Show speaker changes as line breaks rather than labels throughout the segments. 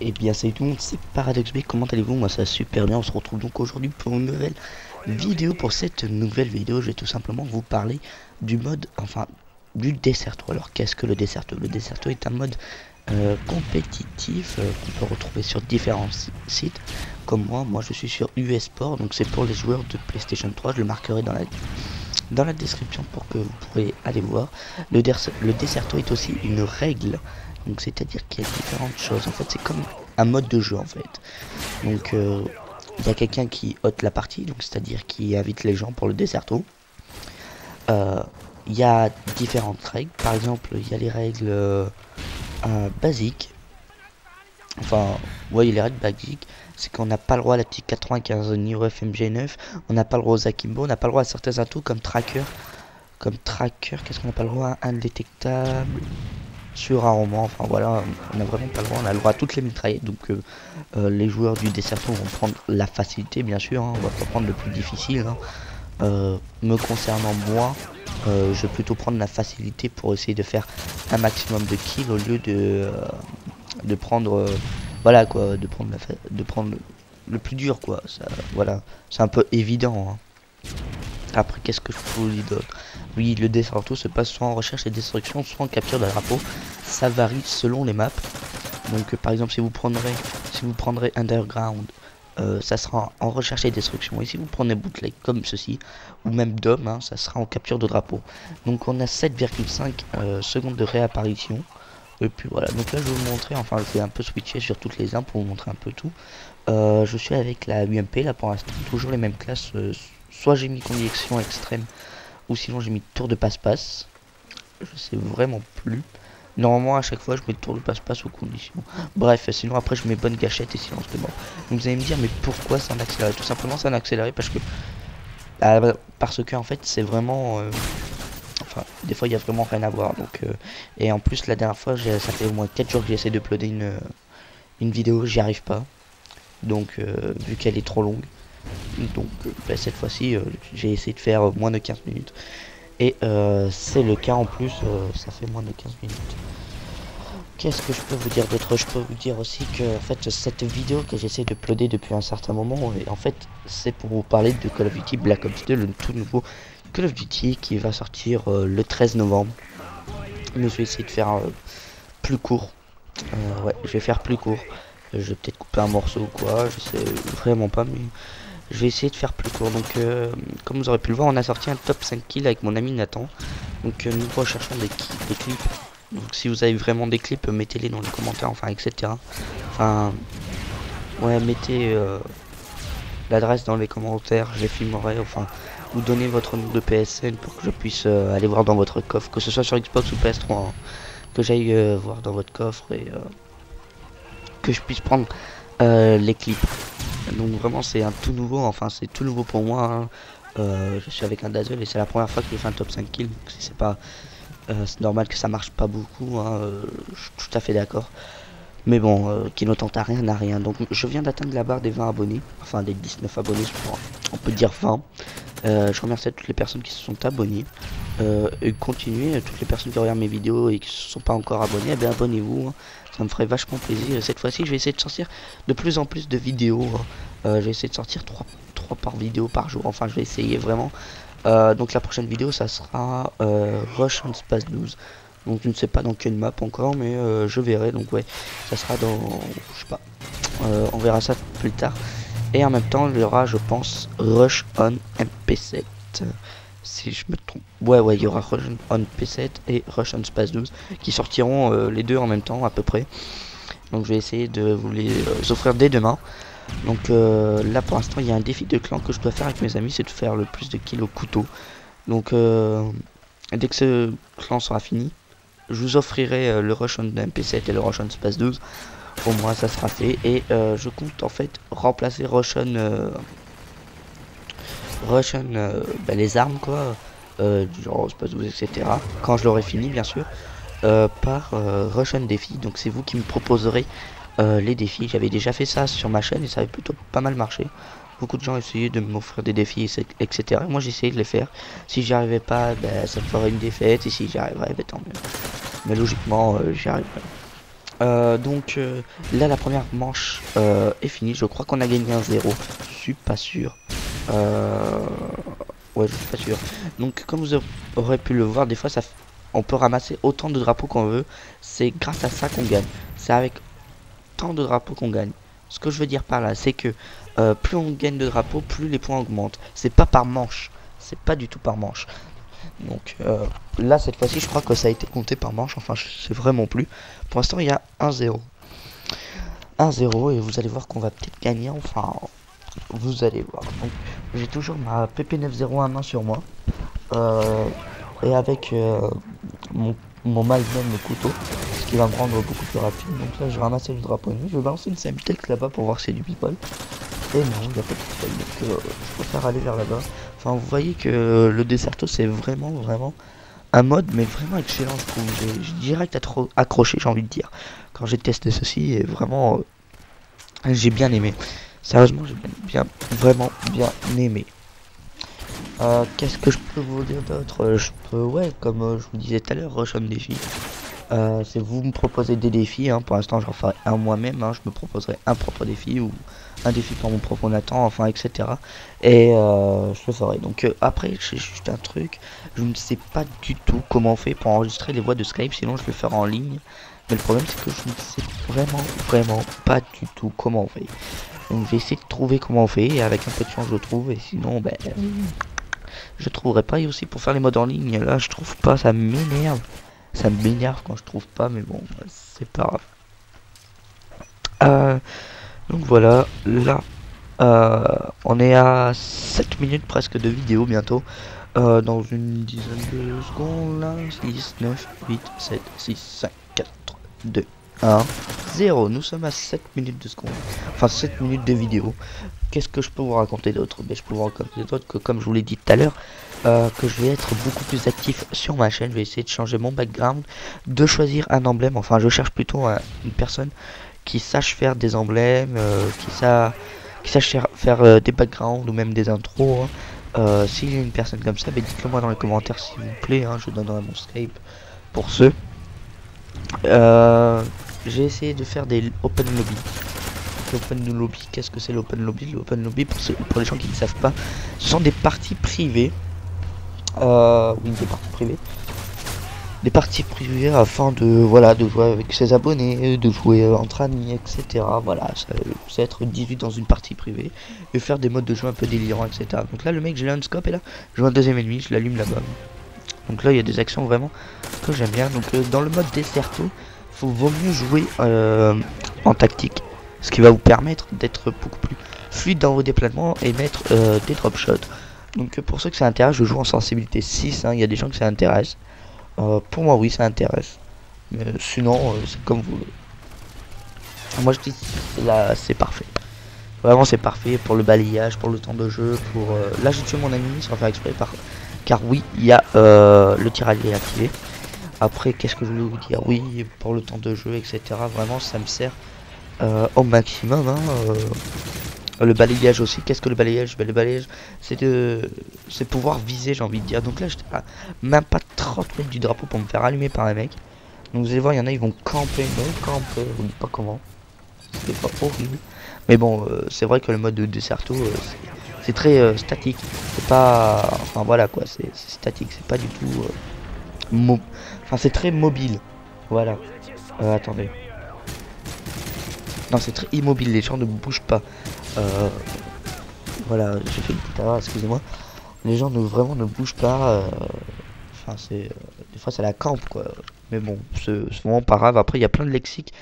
Et bien salut tout le monde, c'est ParadoxB, comment allez-vous? Moi ça va super bien, on se retrouve donc aujourd'hui pour une nouvelle vidéo. Pour cette nouvelle vidéo, je vais tout simplement vous parler du mode, enfin du Desserto. Alors qu'est-ce que le Desserto? Le Desserto est un mode compétitif qu'on peut retrouver sur différents sites. Comme moi je suis sur US Sport, donc c'est pour les joueurs de PlayStation 3, je le marquerai dans la description pour que vous pourrez aller voir. Le Desserto est aussi une règle. Donc c'est-à-dire qu'il y a différentes choses. En fait, c'est comme un mode de jeu en fait. Donc il y a quelqu'un qui hôte la partie, donc c'est-à-dire qui invite les gens pour le Desserto. Il y a différentes règles. Par exemple, il y a les règles basiques. Enfin, vous voyez les règles basiques, c'est qu'on n'a pas le droit à la petite 95 ni au FMG 9, on n'a pas le droit aux Akimbo, on n'a pas le droit à certains atouts comme tracker. Qu'est-ce qu'on n'a pas le droit? Indétectable. Sur un roman, enfin voilà, on n'a vraiment pas le droit, on a le droit à toutes les mitraillettes, donc les joueurs du Desserto vont prendre la facilité bien sûr, hein, on va pas prendre le plus difficile, hein. Me concernant moi, je vais plutôt prendre la facilité pour essayer de faire un maximum de kills au lieu de prendre, voilà quoi, de prendre le plus dur quoi, ça, voilà, c'est un peu évident, hein. Après, qu'est-ce que je peux vous dire d'autre? Oui, le Desserto se passe soit en recherche et destruction, soit en capture de drapeau. Ça varie selon les maps. Donc, par exemple, si vous prendrez Underground, ça sera en recherche et destruction. Et si vous prenez Bootleg comme ceci, ou même Dom, hein, ça sera en capture de drapeau. Donc, on a 7,5 secondes de réapparition. Et puis voilà, donc là je vais vous montrer, enfin je vais un peu switcher sur toutes les armes pour vous montrer un peu tout. Je suis avec la UMP là pour l'instant, toujours les mêmes classes, soit j'ai mis conviction extrême, ou sinon j'ai mis tour de passe-passe. Je sais vraiment plus. Normalement à chaque fois je mets tour de passe-passe aux conditions. Bref, sinon après je mets bonne gâchette et silence de mort. Donc vous allez me dire mais pourquoi c'est un accéléré? Tout simplement c'est un accéléré parce que en fait c'est vraiment enfin des fois il y a vraiment rien à voir, donc et en plus la dernière fois ça fait au moins 4 jours que j'essaie de uploader une vidéo, j'y arrive pas, donc vu qu'elle est trop longue, donc bah, cette fois-ci j'ai essayé de faire moins de 15 minutes et c'est le cas en plus, ça fait moins de 15 minutes. Qu'est-ce que je peux vous dire d'autre? Je peux vous dire aussi que en fait cette vidéo que j'essaie de uploader depuis un certain moment, et en fait c'est pour vous parler de Call of Duty Black Ops 2, le tout nouveau Call of Duty qui va sortir le 13 novembre. Mais je vais essayer de faire plus court. Ouais, je vais faire plus court. Je vais peut-être couper un morceau ou quoi, je sais vraiment pas, mais je vais essayer de faire plus court. Donc comme vous aurez pu le voir, on a sorti un top 5 kills avec mon ami Nathan. Donc nous recherchons des clips. Donc si vous avez vraiment des clips, mettez-les dans les commentaires, enfin etc. Enfin ouais, mettez l'adresse dans les commentaires, je les filmerai, enfin vous donnez votre nom de PSN pour que je puisse aller voir dans votre coffre, que ce soit sur Xbox ou PS3, hein, que j'aille voir dans votre coffre et que je puisse prendre les clips. Donc vraiment c'est un tout nouveau, enfin c'est tout nouveau pour moi, hein. Je suis avec un Dazzle et c'est la première fois que je fais un top 5 kills, donc c'est pas c'est normal que ça marche pas beaucoup, hein, je suis tout à fait d'accord. Mais bon, qui ne tente à rien n'a rien. Donc je viens d'atteindre la barre des 20 abonnés, enfin des 19 abonnés, on peut dire 20. Je remercie toutes les personnes qui se sont abonnées. Et continuez, toutes les personnes qui regardent mes vidéos et qui ne se sont pas encore abonnées, eh bien abonnez-vous, hein. Ça me ferait vachement plaisir. Cette fois-ci, je vais essayer de sortir de plus en plus de vidéos, hein. Je vais essayer de sortir 3 par vidéo par jour. Enfin, je vais essayer vraiment. Donc la prochaine vidéo, ça sera Rush on Space 12. Donc je ne sais pas dans quelle map encore, mais je verrai. Donc ouais, ça sera dans, je sais pas, on verra ça plus tard. Et en même temps il y aura, je pense, Rush on MP7, si je me trompe. Ouais, il y aura Rush on MP7 et Rush on Space 12 qui sortiront les deux en même temps à peu près. Donc je vais essayer de vous les offrir dès demain. Donc là pour l'instant il y a un défi de clan que je dois faire avec mes amis, c'est de faire le plus de kills au couteau. Donc dès que ce clan sera fini, je vous offrirai le Rush on MP7 et le Rush on Space 12. Pour moi ça sera fait et je compte en fait remplacer Rush on bah, les armes quoi, du genre Space 12 etc. Quand je l'aurai fini bien sûr, par Rush on défi. Donc c'est vous qui me proposerez les défis. J'avais déjà fait ça sur ma chaîne et ça avait plutôt pas mal marché. Beaucoup de gens essayaient de m'offrir des défis etc. Et moi j'ai essayé de les faire. Si j'y arrivais pas, bah, ça me ferait une défaite, et si j'y arriverais, bah, tant mieux. Mais logiquement j'y arriverai. Là la première manche est finie. Je crois qu'on a gagné 1-0. Je suis pas sûr. Ouais, je suis pas sûr. Donc comme vous aurez pu le voir, des fois on peut ramasser autant de drapeaux qu'on veut. C'est grâce à ça qu'on gagne. C'est avec tant de drapeaux qu'on gagne. Ce que je veux dire par là, c'est que plus on gagne de drapeaux, plus les points augmentent. C'est pas par manche. C'est pas du tout par manche. Donc là, cette fois-ci, je crois que ça a été compté par manche. Enfin, je sais vraiment plus. Pour l'instant, il y a 1-0. 1-0 et vous allez voir qu'on va peut-être gagner. Enfin, vous allez voir. Donc, j'ai toujours ma PP901 main sur moi. Euh, et avec mon Magnum le couteau, ce qui va me rendre beaucoup plus rapide. Donc là, je vais ramasser le drapeau ennemi. Je vais balancer une Semtex là-bas pour voir si c'est du people. Et non, il n'y a pas de people. Donc je préfère aller vers là-bas. Enfin, vous voyez que le Deserto, c'est vraiment un mode, mais vraiment excellent, je trouve. J'ai direct accroché, j'ai envie de dire, quand j'ai testé ceci. Et vraiment, j'ai bien aimé. Sérieusement, j'ai vraiment bien aimé. Qu'est-ce que je peux vous dire d'autre? Je peux, ouais, comme je vous disais tout à l'heure, rush un défi. C'est vous me proposez des défis, hein. Pour l'instant, j'en ferai un moi-même, hein. Je me proposerai un propre défi ou un défi par mon propre Nathan, enfin, etc. Et je le ferai. Donc après, j'ai juste un truc. Je ne sais pas du tout comment on fait pour enregistrer les voix de Skype, sinon je le ferai en ligne. Mais le problème, c'est que je ne sais vraiment pas du tout comment on fait. Donc je vais essayer de trouver comment on fait, et avec un peu de chance, je trouve, et sinon, ben, je trouverai pas. Et aussi pour faire les modes en ligne, là, je trouve pas, ça m'énerve. Ça m'énerve quand je trouve pas, mais bon, c'est pas grave. Donc voilà, là, on est à 7 minutes presque de vidéo bientôt. Dans une dizaine de secondes, là, 6, 9, 8, 7, 6, 5, 4, 3, 2, 1, 0. Nous sommes à 7 minutes de seconde. Enfin, 7 minutes de vidéo. Qu'est-ce que je peux vous raconter d'autre? Ben, je peux vous raconter d'autre que, comme je vous l'ai dit tout à l'heure, que je vais être beaucoup plus actif sur ma chaîne. Je vais essayer de changer mon background, de choisir un emblème. Enfin, je cherche plutôt une personne qui sache faire des emblèmes, qui sache faire des backgrounds ou même des intros, hein. S'il y a une personne comme ça, ben dites-le moi dans les commentaires s'il vous plaît, hein. Je donnerai mon Skype pour ceux. J'ai essayé de faire des open lobby. L'open lobby, qu'est-ce que c'est l'open lobby? L'open lobby, pour les gens qui ne savent pas, ce sont des parties privées. Oui, des parties privées. Des parties privées afin de, voilà, de jouer avec ses abonnés, de jouer entre amis, etc. Voilà, ça être 18 dans une partie privée et faire des modes de jeu un peu délirants, etc. Donc là, le mec, j'ai un scope et là, je vois un deuxième ennemi, je l'allume là-bas. Donc là, il y a des actions vraiment que j'aime bien. Donc dans le mode Deserto, vaut mieux jouer en tactique, ce qui va vous permettre d'être beaucoup plus fluide dans vos déplacements et mettre des drop shots. Donc pour ceux que ça intéresse, je joue en sensibilité 6, hein. Il y a des gens que ça intéresse. Pour moi, oui, ça intéresse. Mais sinon, c'est comme vous voulez. Moi, je dis là, c'est parfait. Vraiment, c'est parfait pour le balayage, pour le temps de jeu, pour... Là, j'ai tué mon ennemi sans faire exprès, car oui, il y a le tir allié activé. Après, qu'est-ce que je voulais vous dire? Oui, pour le temps de jeu, etc. Vraiment, ça me sert au maximum, hein. Le balayage aussi. Qu'est-ce que le balayage? Ben, le balayage, c'est pouvoir viser, j'ai envie de dire. Donc là, j'étais à même pas 30 mètres du drapeau pour me faire allumer par un mec. Donc vous allez voir, il y en a, ils vont camper. Non, camper, je vous dis pas comment. C'est pas horrible. Mais bon, c'est vrai que le mode de Deserto, c'est très statique. C'est pas... Enfin voilà quoi, c'est statique. C'est pas du tout... Enfin, c'est très mobile. Voilà. Attendez. Non, c'est très immobile. Les gens ne bougent pas. Voilà, j'ai fait une petite erreur, excusez-moi. Les gens vraiment ne bougent pas. Enfin, c'est... des fois, c'est la campe, quoi. Mais bon, c'est vraiment pas grave. Après, il y a plein de lexiques.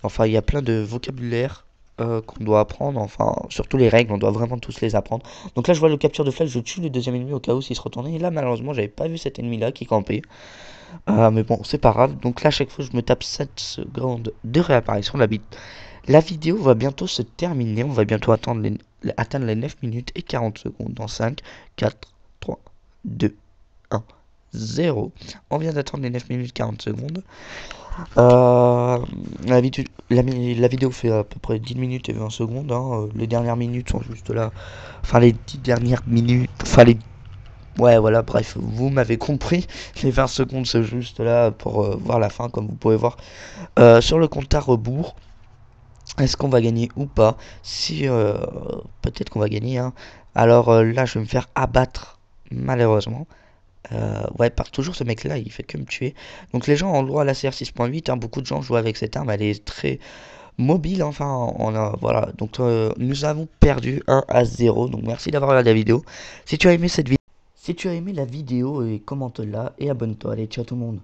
Enfin, il y a plein de vocabulaire qu'on doit apprendre. Enfin, surtout les règles, on doit vraiment tous les apprendre. Donc là, je vois le capture de flag. Je tue le deuxième ennemi au cas où s'il se retournait. Et là, malheureusement, j'avais pas vu cet ennemi-là qui campait. Mais bon, c'est pas grave. Donc là, à chaque fois, je me tape 7 secondes de réapparition. La vidéo va bientôt se terminer. On va bientôt atteindre les 9 minutes et 40 secondes. Dans 5, 4, 3, 2, 1, 0. On vient d'attendre les 9 minutes 40 secondes. La vidéo fait à peu près 10 minutes et 20 secondes. Hein. Les dernières minutes sont juste là. Enfin, les 10 dernières minutes. Enfin, Ouais, voilà, bref, vous m'avez compris. Les 20 secondes, c'est juste là pour voir la fin, comme vous pouvez voir. Sur le compte à rebours, est-ce qu'on va gagner ou pas? Si, peut-être qu'on va gagner, hein. Alors là, je vais me faire abattre, malheureusement. Ouais, par toujours ce mec-là, il fait que me tuer. Donc les gens ont le droit à la CR 6.8, hein, beaucoup de gens jouent avec cette arme, elle est très mobile, enfin, on a, voilà. Donc nous avons perdu 1-0, donc merci d'avoir regardé la vidéo. Si tu as aimé cette vidéo, si tu as aimé la vidéo, commente-la et abonne-toi. Allez, ciao tout le monde.